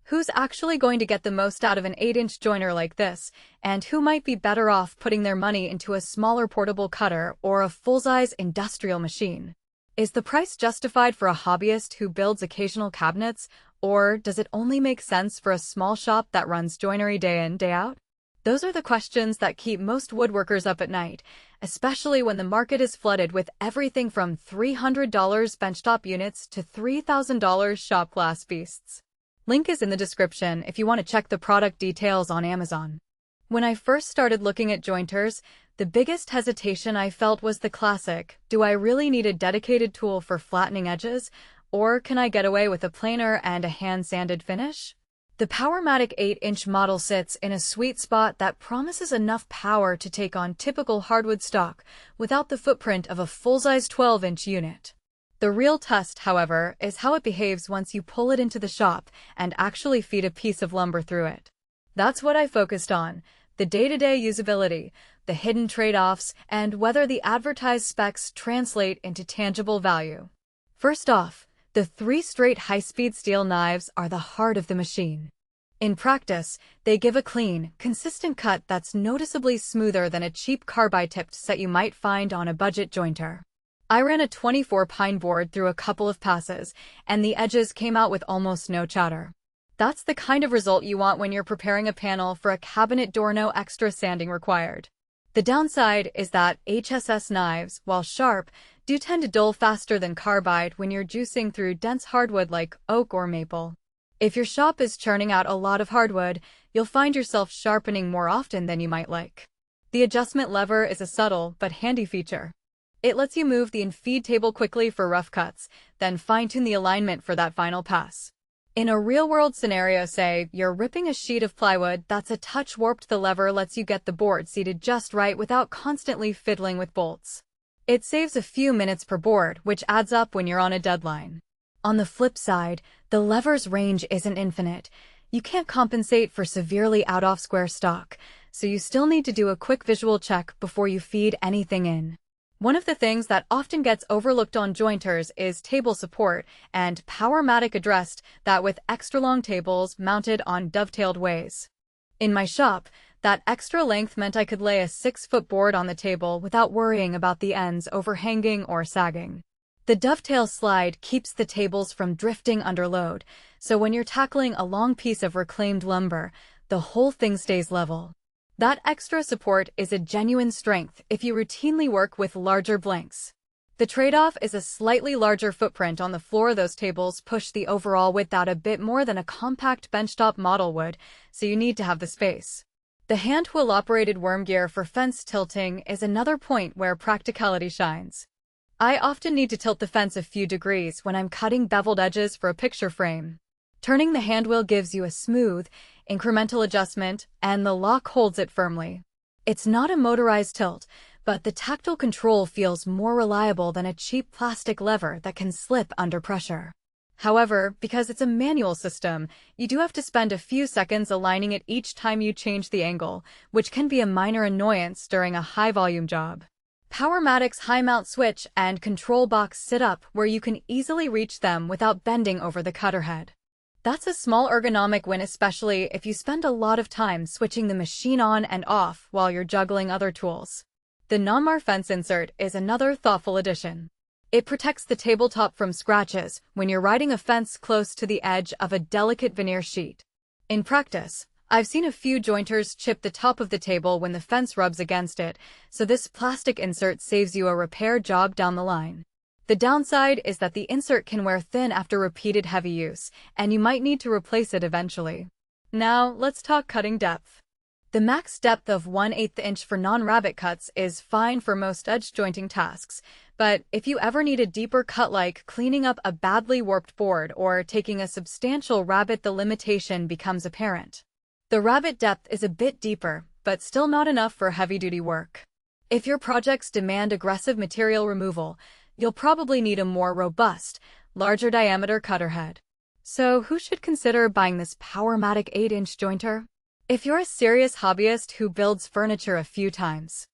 Who's actually going to get the most out of an 8-inch jointer like this, and who might be better off putting their money into a smaller portable cutter or a full-size industrial machine? Is the price justified for a hobbyist who builds occasional cabinets, or does it only make sense for a small shop that runs joinery day in, day out? Those are the questions that keep most woodworkers up at night, especially when the market is flooded with everything from $300 benchtop units to $3,000 shop glass beasts. Link is in the description if you want to check the product details on Amazon. When I first started looking at jointers, the biggest hesitation I felt was the classic, do I really need a dedicated tool for flattening edges, or can I get away with a planer and a hand-sanded finish? The Powermatic 8-inch model sits in a sweet spot that promises enough power to take on typical hardwood stock without the footprint of a full-size 12-inch unit. The real test, however, is how it behaves once you pull it into the shop and actually feed a piece of lumber through it. That's what I focused on, the day-to-day usability, the hidden trade-offs, and whether the advertised specs translate into tangible value. First off, the 3 straight high-speed steel knives are the heart of the machine. In practice, they give a clean, consistent cut that's noticeably smoother than a cheap carbide-tipped set you might find on a budget jointer. I ran a 24 pine board through a couple of passes, and the edges came out with almost no chatter. That's the kind of result you want when you're preparing a panel for a cabinet door, no extra sanding required. The downside is that HSS knives, while sharp, do tend to dull faster than carbide when you're juicing through dense hardwood like oak or maple. If your shop is churning out a lot of hardwood, you'll find yourself sharpening more often than you might like. The adjustment lever is a subtle but handy feature. It lets you move the infeed table quickly for rough cuts, then fine-tune the alignment for that final pass. In a real-world scenario, say, you're ripping a sheet of plywood that's a touch warped, the lever lets you get the board seated just right without constantly fiddling with bolts. It saves a few minutes per board, which adds up when you're on a deadline. On the flip side, the lever's range isn't infinite. You can't compensate for severely out-of-square stock, so you still need to do a quick visual check before you feed anything in. One of the things that often gets overlooked on jointers is table support, and Powermatic addressed that with extra long tables mounted on dovetailed ways. In my shop, that extra length meant I could lay a 6-foot board on the table without worrying about the ends overhanging or sagging. The dovetail slide keeps the tables from drifting under load, so when you're tackling a long piece of reclaimed lumber, the whole thing stays level. That extra support is a genuine strength if you routinely work with larger blanks. The trade-off is a slightly larger footprint on the floor. Those tables push the overall width out a bit more than a compact benchtop model would, so you need to have the space. The handwheel-operated worm gear for fence tilting is another point where practicality shines. I often need to tilt the fence a few degrees when I'm cutting beveled edges for a picture frame. Turning the handwheel gives you a smooth, incremental adjustment, and the lock holds it firmly. It's not a motorized tilt, but the tactile control feels more reliable than a cheap plastic lever that can slip under pressure. However, because it's a manual system, you do have to spend a few seconds aligning it each time you change the angle, which can be a minor annoyance during a high-volume job. Powermatic's high mount switch and control box sit up where you can easily reach them without bending over the cutterhead. That's a small ergonomic win, especially if you spend a lot of time switching the machine on and off while you're juggling other tools. The Nonmar fence insert is another thoughtful addition. It protects the tabletop from scratches when you're riding a fence close to the edge of a delicate veneer sheet. In practice, I've seen a few jointers chip the top of the table when the fence rubs against it, so this plastic insert saves you a repair job down the line. The downside is that the insert can wear thin after repeated heavy use, and you might need to replace it eventually. Now, let's talk cutting depth. The max depth of 1/8 inch for non-rabbet cuts is fine for most edge jointing tasks, but if you ever need a deeper cut like cleaning up a badly warped board or taking a substantial rabbet, the limitation becomes apparent. The rabbet depth is a bit deeper, but still not enough for heavy-duty work. If your projects demand aggressive material removal, you'll probably need a more robust, larger diameter cutterhead. So who should consider buying this Powermatic 8-inch jointer? If you're a serious hobbyist who builds furniture a few times